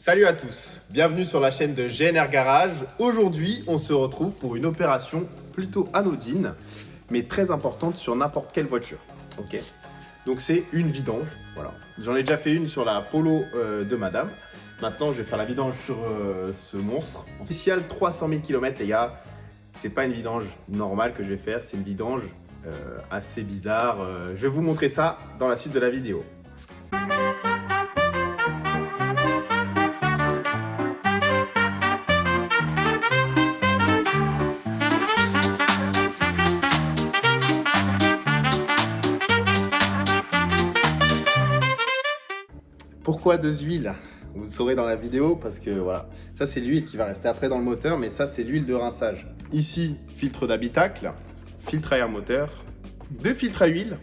Salut à tous, bienvenue sur la chaîne de GNR Garage. Aujourd'hui, on se retrouve pour une opération plutôt anodine, mais très importante sur n'importe quelle voiture. Ok. Donc c'est une vidange, voilà. J'en ai déjà fait une sur la Polo de madame. Maintenant, je vais faire la vidange sur ce monstre. Spécial 300 000 km, les gars. C'est pas une vidange normale que je vais faire, c'est une vidange assez bizarre. Je vais vous montrer ça dans la suite de la vidéo. Pourquoi deux huiles? Vous saurez dans la vidéo parce que voilà, ça c'est l'huile qui va rester après dans le moteur, mais ça c'est l'huile de rinçage. Ici, filtre d'habitacle, filtre à air moteur, deux filtres à huile,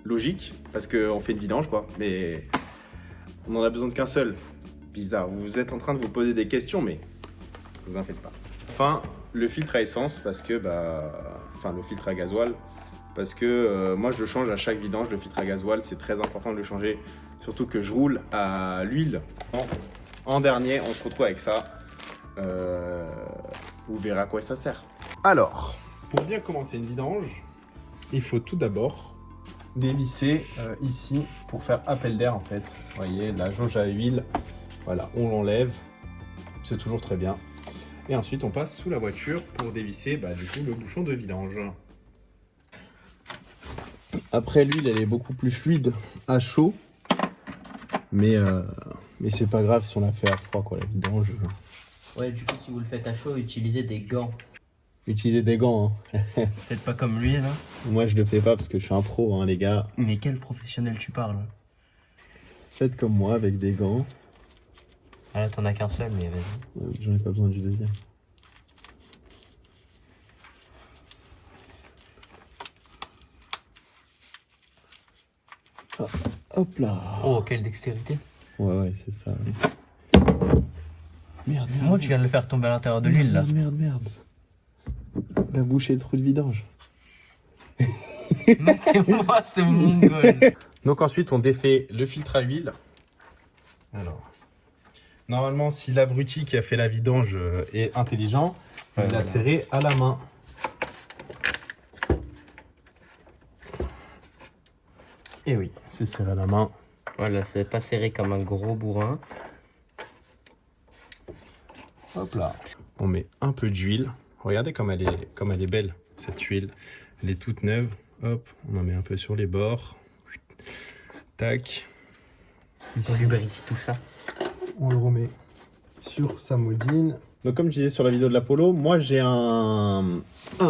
logique, parce qu'on fait une vidange quoi, mais on n'en a besoin qu'un seul. Bizarre, vous êtes en train de vous poser des questions, mais ne vous en faites pas. Enfin, le filtre à essence, parce que, le filtre à gasoil, parce que moi je le change à chaque vidange, le filtre à gasoil, c'est très important de le changer. Surtout que je roule à l'huile. En dernier, on se retrouve avec ça. Vous verrez à quoi ça sert. Alors, pour bien commencer une vidange, il faut tout d'abord dévisser ici pour faire appel d'air en fait. Vous voyez, la jauge à huile, voilà, on l'enlève. C'est toujours très bien. Et ensuite, on passe sous la voiture pour dévisser du coup, le bouchon de vidange. Après, l'huile, elle est beaucoup plus fluide à chaud. Mais c'est pas grave si on la fait à froid, quoi, la vidange. Ouais, du coup, si vous le faites à chaud, utilisez des gants. Utilisez des gants, hein. Faites pas comme lui, là. Moi, je le fais pas parce que je suis un pro, hein, les gars. Mais quel professionnel tu parles? Faites comme moi, avec des gants. Ah là, t'en as qu'un seul, mais vas-y. J'en ai pas besoin du deuxième. Ah, hop là. Oh, quelle dextérité. Ouais, c'est ça. Merde, C'est moi, tu viens de le faire tomber à l'intérieur de l'huile, là. Merde. Il a bouché le trou de vidange. Mettez-moi ce mongol. Donc ensuite, on défait le filtre à huile. Alors, normalement, si l'abruti qui a fait la vidange est intelligent, il l'a serré à la main. Et oui, c'est serré à la main. Voilà, c'est pas serré comme un gros bourrin. Hop là. On met un peu d'huile. Regardez comme elle est belle, cette huile. Elle est toute neuve. Hop, on en met un peu sur les bords. Tac. On lubrifie tout ça. On le remet sur sa moldine. Donc comme je disais sur la vidéo de l'Apollo, moi j'ai un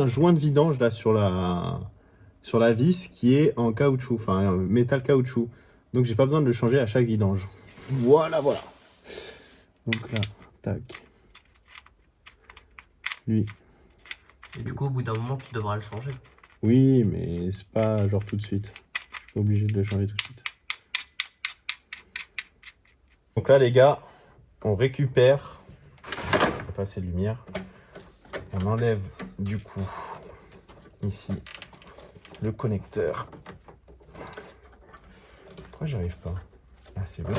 joint de vidange là sur la vis qui est en caoutchouc, enfin métal caoutchouc. Donc j'ai pas besoin de le changer à chaque vidange. Voilà. Donc là, tac. Lui. Et du coup, au bout d'un moment, tu devras le changer. Oui, mais c'est pas genre tout de suite. Je suis pas obligé de le changer tout de suite. Donc là les gars, on récupère. On va passer de lumière. On enlève du coup ici le connecteur. Pourquoi j'y arrive pas? Ah c'est bon.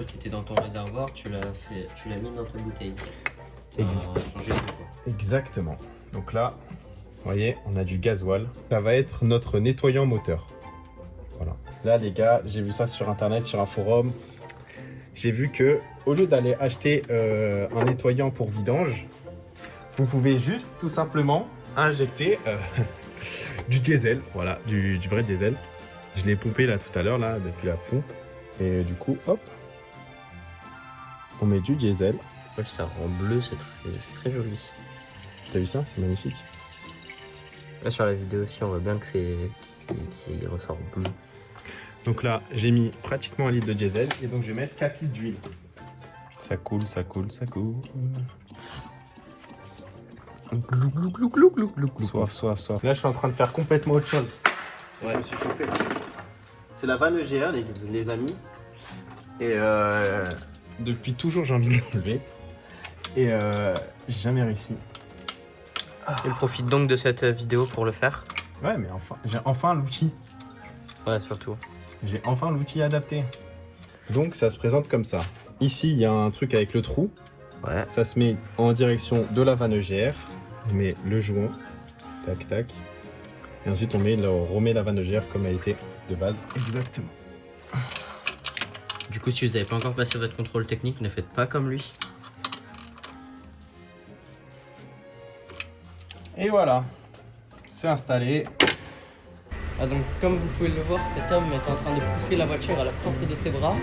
Qui était dans ton réservoir, tu l'as mis dans ta bouteille. Changer quoi. Exactement. Donc là, vous voyez, on a du gasoil. Ça va être notre nettoyant moteur. Voilà. Là les gars, j'ai vu ça sur internet, sur un forum. J'ai vu que au lieu d'aller acheter un nettoyant pour vidange, vous pouvez juste tout simplement injecter du diesel, voilà, du vrai diesel. Je l'ai pompé là tout à l'heure, là, depuis la pompe. Et du coup, hop, on met du diesel. Ouais, ça rend bleu, c'est très joli. T'as vu ça? C'est magnifique. Là, sur la vidéo aussi, on voit bien que qui ressort bleu. Donc là, j'ai mis pratiquement 1 litre de diesel et donc je vais mettre 4 litres d'huile. Ça coule. Soif. Là, je suis en train de faire complètement autre chose. Ouais. Je me suis chauffé. C'est la vanne EGR, les amis. Et depuis toujours, j'ai envie de l'enlever. Et j'ai jamais réussi. Il profite donc de cette vidéo pour le faire. Ouais, mais enfin, j'ai enfin l'outil. Ouais, surtout. J'ai enfin l'outil adapté. Donc ça se présente comme ça. Ici, il y a un truc avec le trou. Ouais. Ça se met en direction de la vanne EGR. On met le joint. Tac, tac. Et ensuite, on remet la vanne EGR comme elle était de base. Exactement. Du coup, si vous n'avez pas encore passé votre contrôle technique, ne faites pas comme lui. Et voilà. C'est installé. Ah, donc, comme vous pouvez le voir, cet homme est en train de pousser la voiture à la force de ses bras.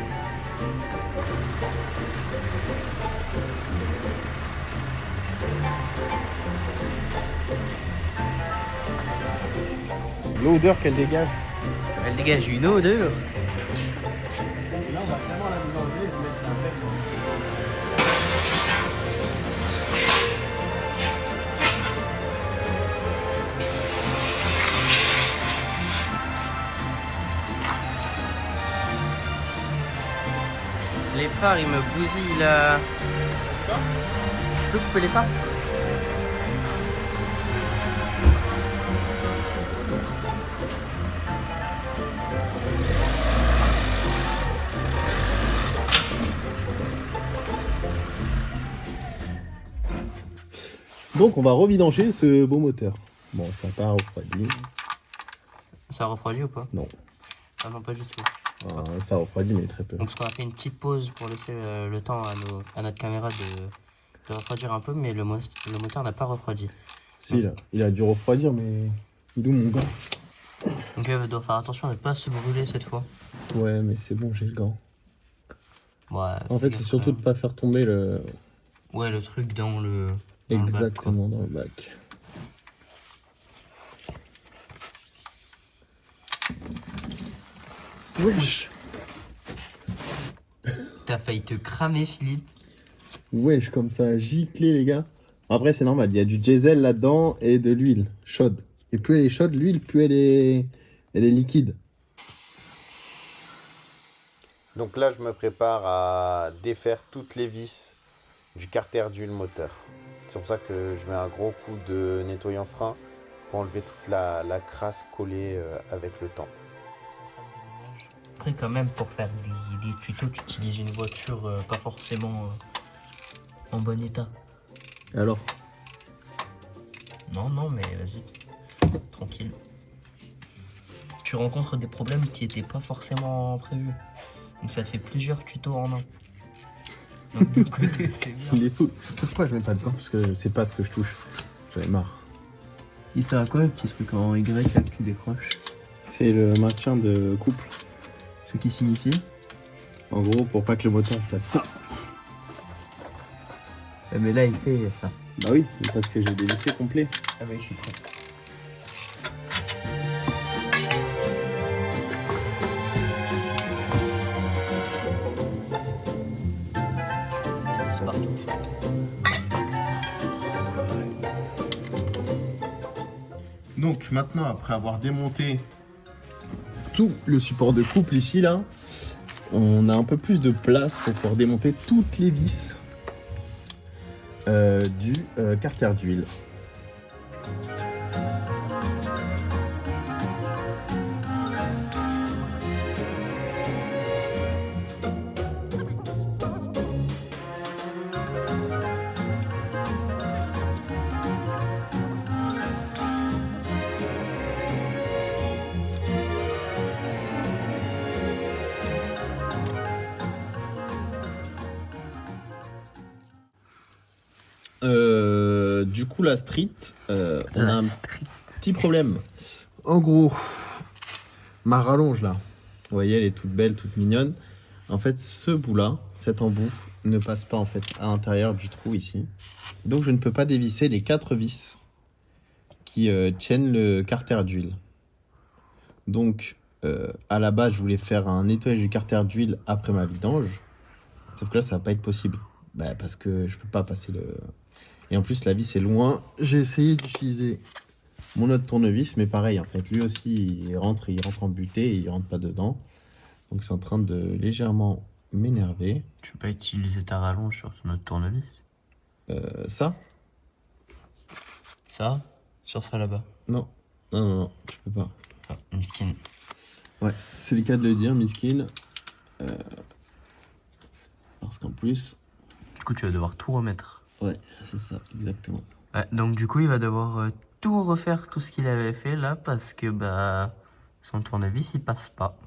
L'odeur qu'elle dégage. Elle dégage une odeur. Et là, on va vraiment la mélanger et mettre un verre. Les phares, ils me bousillent là. Tu peux couper les phares? Donc on va revidanger ce beau moteur. Bon, ça n'a pas refroidi. Ça refroidit ou pas? Non. Ah non, pas du tout. Ça refroidit, mais très peu. Donc, parce qu'on a fait une petite pause pour laisser le temps à notre caméra de refroidir un peu, mais le moteur n'a pas refroidi. Si, il a dû refroidir, mais il est où mon gant? Donc là, il doit faire attention à ne pas se brûler cette fois. Ouais, mais c'est bon, j'ai le gant. Ouais, En fait, c'est surtout de ne pas faire tomber le... Ouais, le truc dans le... Exactement, dans le bac. Wesh. T'as failli te cramer, Philippe. Wesh, comme ça a giclé, les gars. Après, c'est normal, il y a du diesel là-dedans et de l'huile chaude. Et plus elle est chaude, l'huile, plus elle est liquide. Donc là, je me prépare à défaire toutes les vis du carter d'huile moteur. C'est pour ça que je mets un gros coup de nettoyant frein pour enlever toute la crasse collée avec le temps. Après, quand même, pour faire des tutos, tu utilises une voiture pas forcément en bon état. Alors? Non, mais vas-y, tranquille. Tu rencontres des problèmes qui n'étaient pas forcément prévus. Donc ça te fait plusieurs tutos en un. Donc d'un côté, c'est bien. Il est fou. C'est pourquoi je mets pas de gants, parce que je sais pas ce que je touche. J'en ai marre. Il sert à quoi le petit truc en Y là que tu décroches? C'est le maintien de couple. Ce qui signifie? En gros, pour pas que le moteur fasse ça. Mais là, il fait ça. Bah oui, parce que j'ai des vissés complets. Ah bah, je suis prêt. C'est partout. Donc maintenant, après avoir démonté tout le support de couple ici, là, on a un peu plus de place pour pouvoir démonter toutes les vis du carter d'huile. Du coup, la street, on a un petit problème. En gros, ma rallonge là, vous voyez, elle est toute belle, toute mignonne. En fait, ce bout-là, cet embout, ne passe pas en fait à l'intérieur du trou ici. Donc, je ne peux pas dévisser les 4 vis qui tiennent le carter d'huile. Donc, à la base, je voulais faire un nettoyage du carter d'huile après ma vidange. Sauf que là, ça va pas être possible. Bah, parce que je peux pas passer le... Et en plus, la vis est loin. J'ai essayé d'utiliser mon autre tournevis, mais pareil, en fait, lui aussi, il rentre en butée et il rentre pas dedans. Donc, c'est en train de légèrement m'énerver. Tu peux pas utiliser ta rallonge sur ton autre tournevis? Ça? Ça, sur ça là-bas. Non. Non, je peux pas. Ah, miskin. Ouais, c'est le cas de le dire, miskin. Parce qu'en plus... Du coup, tu vas devoir tout remettre. Ouais, c'est ça, exactement. Ouais, donc du coup, il va devoir tout refaire, tout ce qu'il avait fait là, parce que bah son tournevis, il passe pas.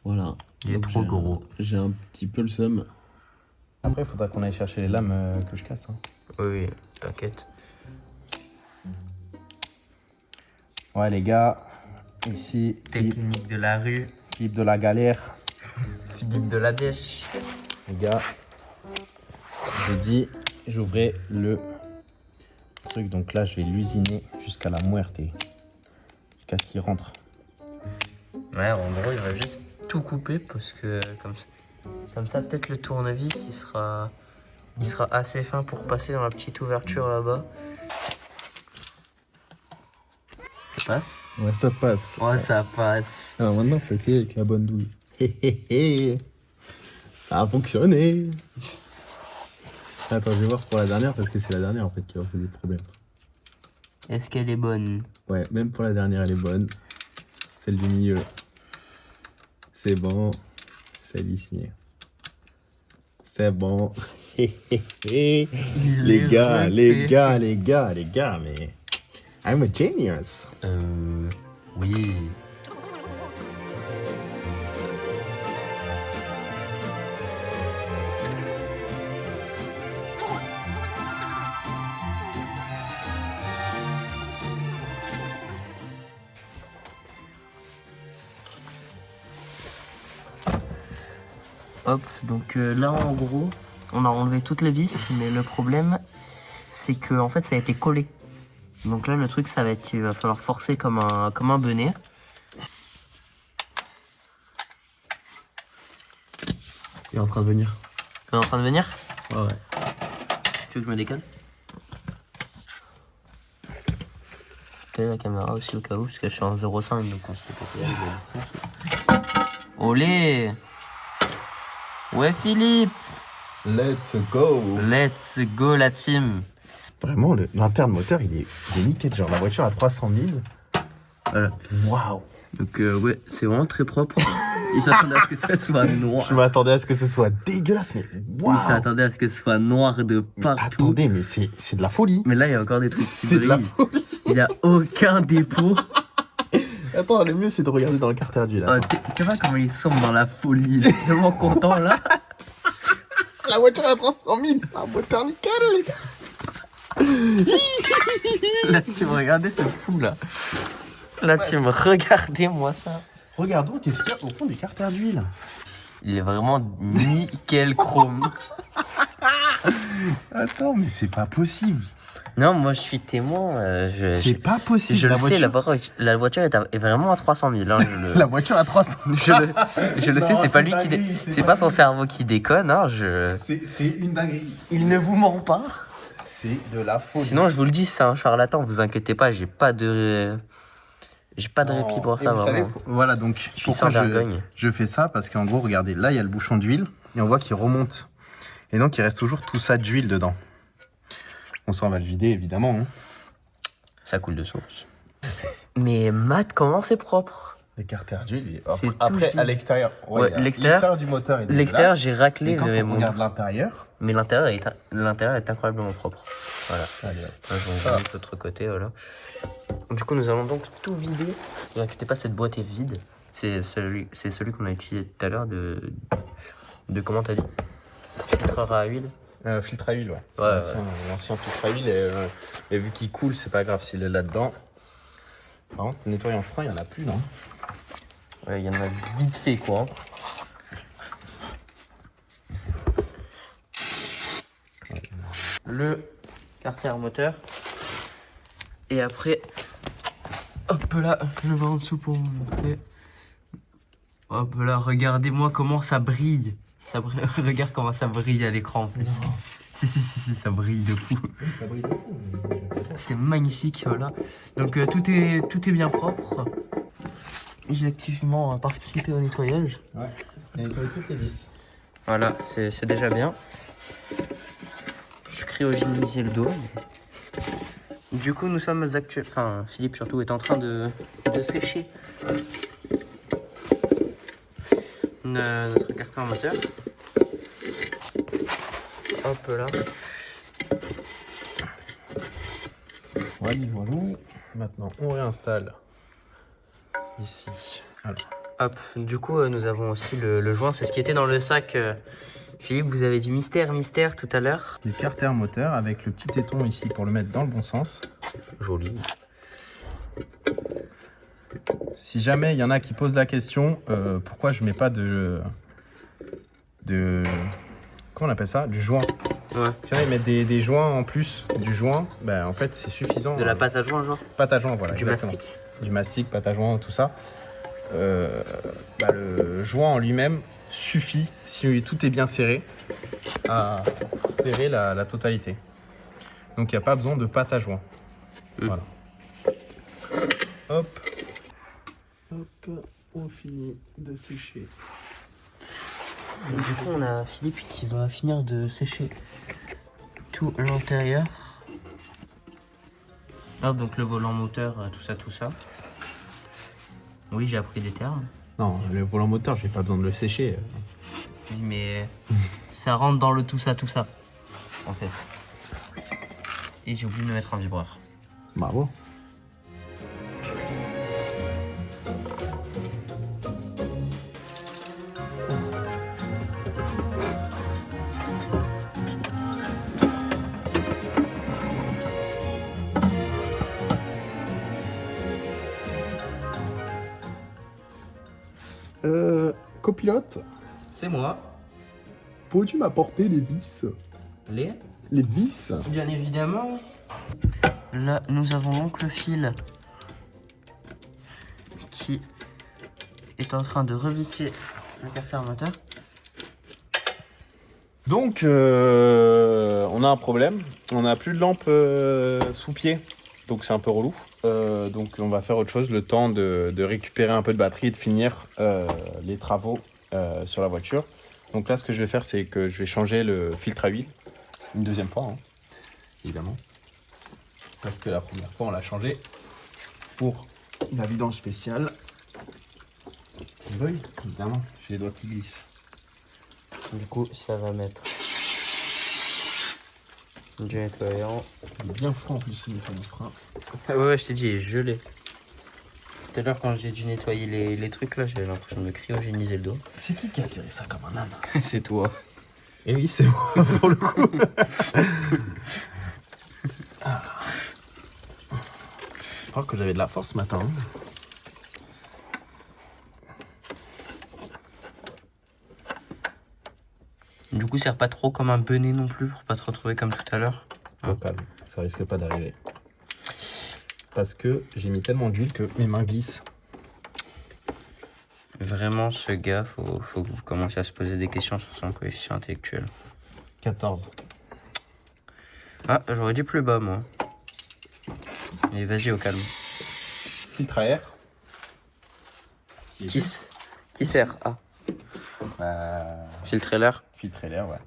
Voilà. Il est trop gros. J'ai un petit peu le seum. Après, il faudra qu'on aille chercher les lames que je casse. Hein. Oui, t'inquiète. Ouais, les gars, ici, Technique de la rue. Philippe de la galère. Philippe de la dèche. Les gars, je dis, j'ouvrais le truc. Donc là, je vais l'usiner jusqu'à la muerte. Jusqu'à ce qu'il rentre. Ouais, en gros, il va juste tout couper parce que comme ça peut-être le tournevis, il sera assez fin pour passer dans la petite ouverture là-bas. Ça passe? Ouais, ça passe. Ouais, ça passe. Alors maintenant, faut essayer avec la bonne douille. Ça a fonctionné. Attends, je vais voir pour la dernière parce que c'est la dernière en fait qui va poser des problèmes. Est-ce qu'elle est bonne? Ouais, même pour la dernière, elle est bonne. Celle du milieu. C'est bon. Celle ici. C'est bon. Les gars, mais... I'm a genius. Oui. Hop, donc là en gros, on a enlevé toutes les vis, mais le problème, c'est que en fait ça a été collé. Donc là le truc, ça va être, il va falloir forcer comme un benet. Il est en train de venir. Il est en train de venir? Ouais, ouais. Tu veux que je me décale? Je la caméra aussi au cas où, parce que je suis en 0,5, donc on se fait péter avec la distance. Olé! Ouais Philippe! Let's go. Let's go la team! Vraiment, l'interne moteur, il est nickel. Genre, la voiture à 300 000. Voilà. Waouh. Donc ouais, c'est vraiment très propre. Il s'attendait à ce que ça soit noir. Je m'attendais à ce que ce soit dégueulasse, mais waouh. Il s'attendait à ce que ce soit noir de partout. Attendez, mais c'est de la folie. Mais là, il y a encore des trucs qui C'est de la brillent. folie. Il n'y a aucun dépôt. Attends, le mieux, c'est de regarder dans le carter du là. Tu vois comment ils sont dans la folie. Il est tellement content là. La voiture à 300 000. Un moteur nickel, les gars. Là, tu me regardez, c'est fou là. Là, tu me regardez-moi ça. Regardons qu'est-ce qu'il y a au fond du carter d'huile. Il est vraiment nickel chrome. Attends, mais c'est pas possible. Non, moi je suis témoin. C'est pas possible. Je le sais, la voiture est vraiment à 300 000. Hein, La voiture à 300 000. Je le sais, Non, c'est pas lui pas qui lui, c'est pas son cerveau qui déconne. Hein, C'est une dinguerie. Il ne vous ment pas. C'est de la folie. Sinon, je vous le dis, c'est un charlatan, vous inquiétez pas, j'ai pas de répit pour ça, vous vraiment. savez, voilà, donc Je suis sans vergogne. je fais ça parce qu'en gros, regardez, là, il y a le bouchon d'huile et on voit qu'il remonte. Et donc, il reste toujours tout ça d'huile dedans. On s'en va le vider, évidemment. Hein. Ça coule de source. Mais Matt, comment c'est propre? Le carter d'huile, C'est après, tout à l'extérieur. Ouais, l'extérieur du moteur est L'extérieur, j'ai raclé, Et quand mais, on regarde l'intérieur... mais l'intérieur est incroyablement propre. Voilà. Allez, Là, je vous montre de l'autre côté, voilà. Du coup, nous allons donc tout vider. Ne vous inquiétez pas, cette boîte est vide. C'est celui qu'on a utilisé tout à l'heure de comment t'as dit? Filtreur à huile. Filtre à huile, ouais. C'est Ouais, l'ancien filtre à huile et vu qu'il coule, c'est pas grave s'il est là-dedans. Par contre, nettoyant froid, il n'y en a plus, non? Ouais, il y en a vite fait, quoi. Le carter moteur. Et après, hop là, je le mets en dessous pour vous montrer. Hop là, regardez-moi comment ça brille. Regarde comment ça brille à l'écran en plus. Si, ça brille de fou. Ça brille de fou. C'est magnifique, voilà. Donc tout est bien propre. J'ai activement participé au nettoyage. Ouais, il a nettoyé toutes les vis. Voilà, c'est déjà bien. Je cryogénisais le dos. Du coup, nous sommes actuellement... Enfin, Philippe surtout est en train de sécher notre carcan moteur. Hop là. Voilà, voilà. Maintenant, on réinstalle ici. Alors. Hop, du coup, nous avons aussi le joint. C'est ce qui était dans le sac. Philippe, vous avez dit mystère, mystère tout à l'heure. Le carter moteur avec le petit téton ici pour le mettre dans le bon sens. Joli. Si jamais il y en a qui posent la question, pourquoi je mets pas de comment on appelle ça? Du joint. Ouais. Si on mettre des joints en plus du joint, ben en fait c'est suffisant. De la pâte à joint, genre? Pâte à joint, voilà. Du exactement. mastic? Du mastic, pâte à joint, tout ça. Le joint en lui-même suffit, si tout est bien serré, à serrer la totalité. Donc il n'y a pas besoin de pâte à joint. Voilà. Hop. Hop, on finit de sécher. Du coup, on a Philippe qui va finir de sécher tout l'intérieur. Hop, donc le volant moteur, tout ça, tout ça. Oui, j'ai appris des termes. Non, le volant moteur, j'ai pas besoin de le sécher. Oui, mais ça rentre dans le tout ça, en fait. Et j'ai oublié de me mettre un vibreur. Bravo. Copilote, C'est moi. peux-tu m'apporter les vis? Les vis? Bien évidemment. Là, nous avons donc le fil qui est en train de revisser le carter moteur. Donc, on a un problème. On n'a plus de lampe sous pied. Donc, c'est un peu relou. Donc, on va faire autre chose, le temps de récupérer un peu de batterie et de finir les travaux sur la voiture. Donc là, ce que je vais faire, c'est que je vais changer le filtre à huile. Une deuxième fois, hein, évidemment. Parce que la première fois, on l'a changé pour la vidange spéciale. Oui, évidemment, j'ai les doigts qui glissent. Du coup, ça va mettre du nettoyant. Il est bien froid en plus, ce nettoyant frein. Ah ouais, je t'ai dit, il est gelé. Tout à l'heure, quand j'ai dû nettoyer les trucs là, j'avais l'impression de cryogéniser le dos. C'est qui a serré ça comme un âne? C'est toi. Et oui, c'est moi pour le coup. Je crois que j'avais de la force ce matin. Du coup, serre pas trop comme un benet non plus pour pas te retrouver comme tout à l'heure. Au calme, ça risque pas d'arriver. Parce que j'ai mis tellement d'huile que mes mains glissent. Vraiment, ce gars, faut que vous commenciez à se poser des questions sur son coefficient intellectuel. 14. Ah, j'aurais dit plus bas, moi. Et vas-y, au calme. Filtre à air. Qui sert? Ah, filtrer l'air. Filtrer l'air, ouais.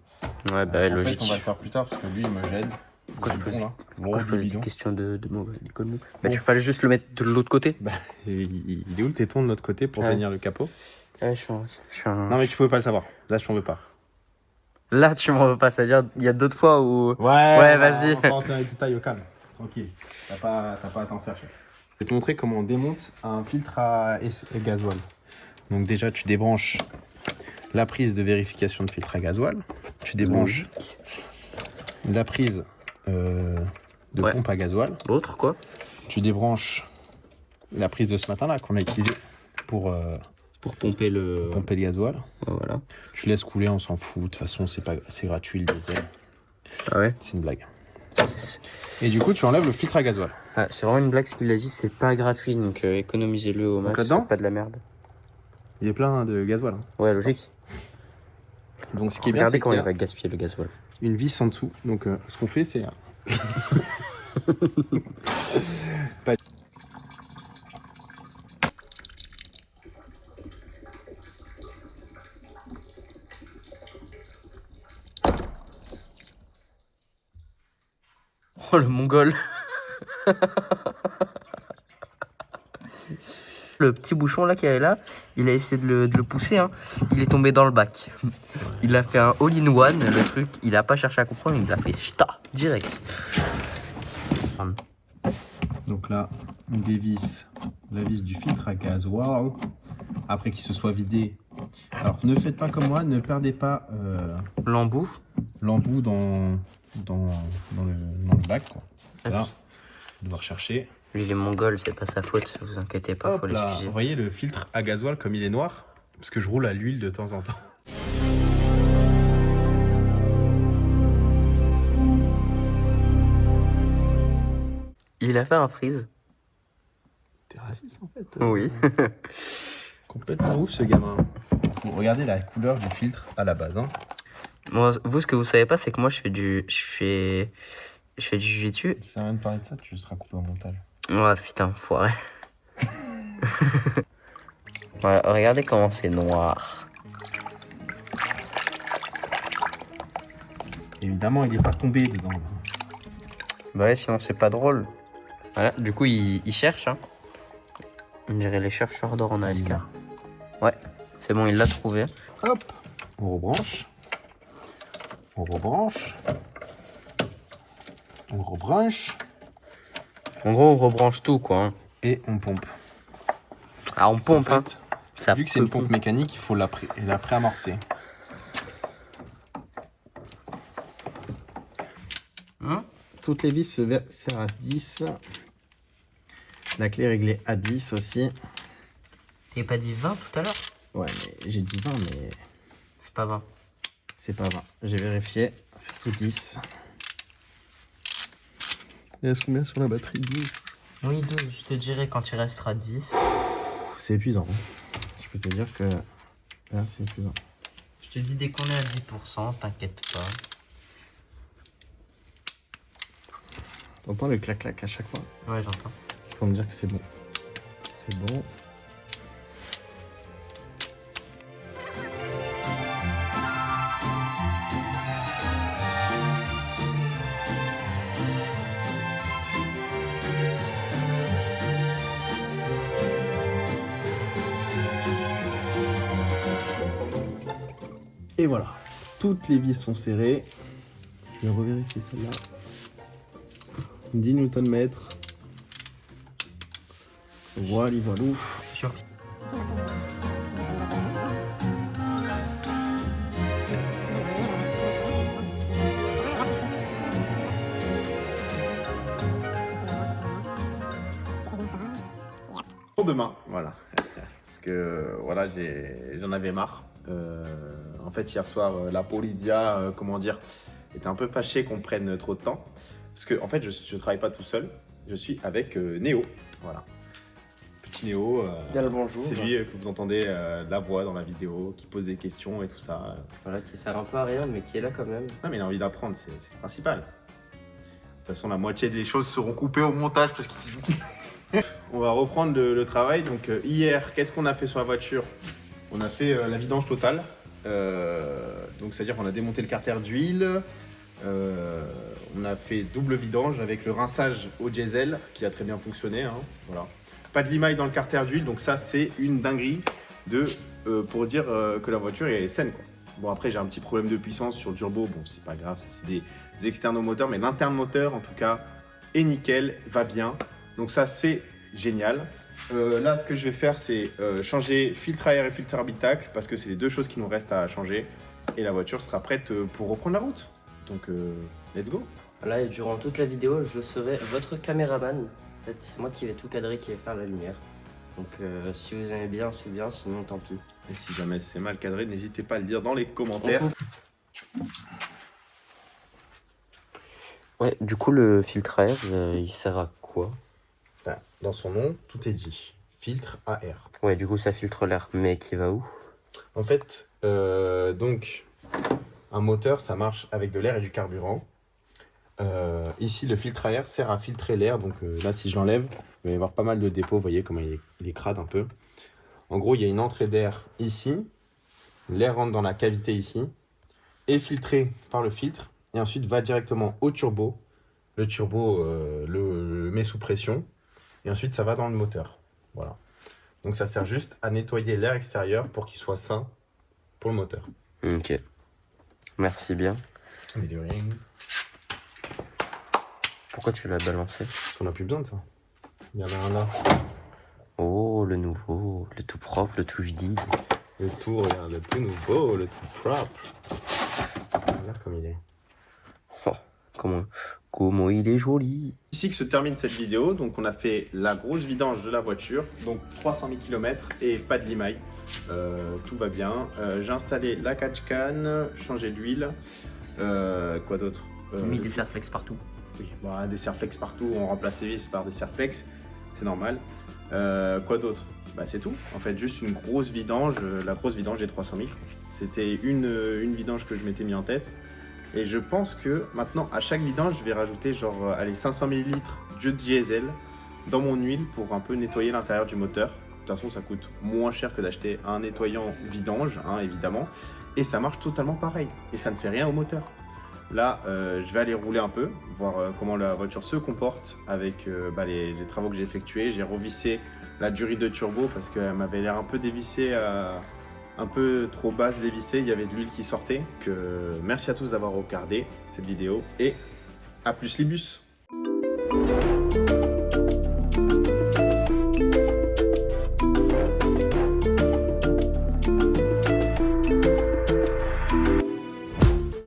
Ouais, bah, En logique. fait, on va le faire plus tard parce que lui, il me gêne. Pourquoi je C'est pose, bon, là. pourquoi je Gros pose des bidon. questions de l'école mou. Bah, tu peux pas juste le mettre de l'autre côté? Bah, il est où le téton de l'autre côté pour Ah. tenir le capot? Ouais, je suis un... Non, mais tu pouvais pas le savoir. Là, je t'en veux pas. Là, tu m'en veux pas, c'est-à-dire, il y a d'autres fois où... Ouais, vas-y. On va rentrer dans les détails au calme. Tranquille. T'as pas à t'en faire, chef. Je vais te montrer comment on démonte un filtre à gasoil. Donc déjà, tu débranches la prise de vérification de filtre à gasoil. Tu débranches la prise de Ouais. pompe à gasoil. L'autre, quoi? Tu débranches la prise de ce matin-là qu'on a utilisée pour Pour pomper le... pomper le gasoil. Ouais, voilà. Tu laisses couler, on s'en fout. De toute façon, c'est gratuit le diesel. Ah ouais? C'est une blague. Et du coup, tu enlèves le filtre à gasoil. Ah, c'est vraiment une blague, ce qu'il a dit, c'est pas gratuit, donc économisez-le au max, là-dedans faites pas de la merde. Il y a plein de gasoil. Hein. Ouais, logique. Donc, ce qui est bien, Regardez c'est comment qu'il y il a va gaspiller le gasoil. une vis en dessous. Donc, ce qu'on fait, c'est... Oh, le mongol. Le petit bouchon là qu'il y avait là, il a essayé de le pousser, hein. Il est tombé dans le bac. Il a fait un all-in-one, le truc, il a pas cherché à comprendre, il a fait ch'ta, direct. Donc là, on dévisse la vis du filtre à gasoil après qu'il se soit vidé. Alors ne faites pas comme moi, ne perdez pas L'embout. l'embout dans le bac, quoi. Là, devoir chercher. Lui, il est mongol, c'est pas sa faute, vous inquiétez pas, Hop faut là, l'excuser. vous voyez le filtre à gasoil comme il est noir? Parce que je roule à l'huile de temps en temps. Il a fait un freeze. T'es raciste en fait. Oui. Complètement ouf ce gamin. Regardez la couleur du filtre à la base. Hein. Moi, vous, ce que vous savez pas, c'est que moi, je fais du jiu-jitsu. Si ça rien de parler de ça, tu seras coupé au montage. Ouais, putain, foiré. Voilà, regardez comment c'est noir. Évidemment, il est pas tombé dedans. Bah ouais, sinon c'est pas drôle. Voilà, du coup, il cherche, hein. On dirait les chercheurs d'or en ASK. Ouais, c'est bon, il l'a trouvé. Hop, on rebranche. On rebranche. On rebranche. En gros, on rebranche tout, quoi. Hein. Et on pompe. Ah, on pompe, hein. Ça Vu que c'est une peut pompe mécanique, il faut la préamorcer. Hein? Toutes les vis se serrent à 10. La clé est réglée à 10 aussi. T'avais pas dit 20 tout à l'heure? Ouais, mais j'ai dit 20, mais C'est pas 20. c'est pas 20. J'ai vérifié, c'est tout 10. Il reste combien sur la batterie? 12. Oui, 12, je te dirai quand il restera 10. C'est épuisant. Hein. Je peux te dire que là, c'est épuisant. Je te dis dès qu'on est à 10%, t'inquiète pas. T'entends le clac-clac à chaque fois? Ouais, j'entends. C'est pour me dire que c'est bon. C'est bon. Et voilà, toutes les vis sont serrées. Je vais revérifier celle-là. 10 Nm. Voilà, voilou. Je suis sûr que Demain, voilà. Parce que voilà, j'en avais marre. En fait, hier soir, la Polidia, comment dire, était un peu fâchée qu'on prenne trop de temps. Parce que en fait, je ne travaille pas tout seul. Je suis avec Néo. Voilà. Petit Néo. bien le bonjour. C'est lui que vous entendez la voix dans la vidéo, qui pose des questions et tout ça. Voilà, qui sert un peu à rien, mais qui est là quand même. Non, mais il a envie d'apprendre, c'est le principal. De toute façon, la moitié des choses seront coupées au montage parce qu'il... On va reprendre le travail. Donc hier, qu'est-ce qu'on a fait sur la voiture? On a fait la vidange totale. Donc c'est-à-dire qu'on a démonté le carter d'huile. On a fait double vidange avec le rinçage au diesel qui a très bien fonctionné. Hein, voilà. Pas de limaille dans le carter d'huile, donc ça c'est une dinguerie pour dire que la voiture est saine, quoi. Bon, après j'ai un petit problème de puissance sur le turbo, bon c'est pas grave, ça c'est des externes moteurs, mais l'interne moteur en tout cas est nickel, va bien. Donc ça c'est génial. Là ce que je vais faire c'est changer filtre à air et filtre habitacle parce que c'est les deux choses qui nous restent à changer. Et la voiture sera prête pour reprendre la route. Donc let's go. Là, et durant toute la vidéo, je serai votre caméraman. En fait, c'est moi qui vais tout cadrer, qui vais faire la lumière. Donc si vous aimez bien, c'est bien, sinon tant pis. Et si jamais c'est mal cadré, n'hésitez pas à le dire dans les commentaires. Ouais, du coup, le filtre à air, il sert à quoi? Dans son nom, tout est dit. Filtre à air. Ouais, du coup, ça filtre l'air, mais qui va où? En fait, donc, un moteur, ça marche avec de l'air et du carburant. Ici, le filtre à air sert à filtrer l'air. Donc là, si je l'enlève, il va y avoir pas mal de dépôts. Vous voyez comment il est crade un peu. En gros, il y a une entrée d'air ici. L'air rentre dans la cavité ici. Est filtré par le filtre. Et ensuite, va directement au turbo. le turbo le met sous pression. Et ensuite, ça va dans le moteur. Voilà. Donc ça sert juste à nettoyer l'air extérieur pour qu'il soit sain pour le moteur. Ok. Merci bien. Mais de rien. Pourquoi tu l'as balancé? On n'a plus besoin de ça. Il y en a un là. Oh, le nouveau, le tout propre, le tout jadid. Le tout, regarde, le tout nouveau, le tout propre. Regarde comme il est. Oh, comment il est joli. Ici que se termine cette vidéo. Donc on a fait la grosse vidange de la voiture. Donc 300 000 km et pas de limaille. Tout va bien. J'ai installé la catch-can, changé d'huile. Quoi d'autre? Mis des Serflex partout. Oui, bah, des Serflex partout. On remplace les vis par des Serflex. C'est normal. Quoi d'autre? Bah, c'est tout. En fait, juste une grosse vidange. La grosse vidange des 300 000. C'était une vidange que je m'étais mis en tête. Et je pense que maintenant, à chaque vidange, je vais rajouter genre allez, 500 ml de diesel dans mon huile pour un peu nettoyer l'intérieur du moteur. De toute façon, ça coûte moins cher que d'acheter un nettoyant vidange, hein, évidemment. Et ça marche totalement pareil. Et ça ne fait rien au moteur. Là, je vais aller rouler un peu, voir comment la voiture se comporte avec les travaux que j'ai effectués. J'ai revissé la durite de turbo parce qu'elle m'avait l'air un peu dévissée, un peu trop basse dévissée. Il y avait de l'huile qui sortait. Merci à tous d'avoir regardé cette vidéo et à plus les bus.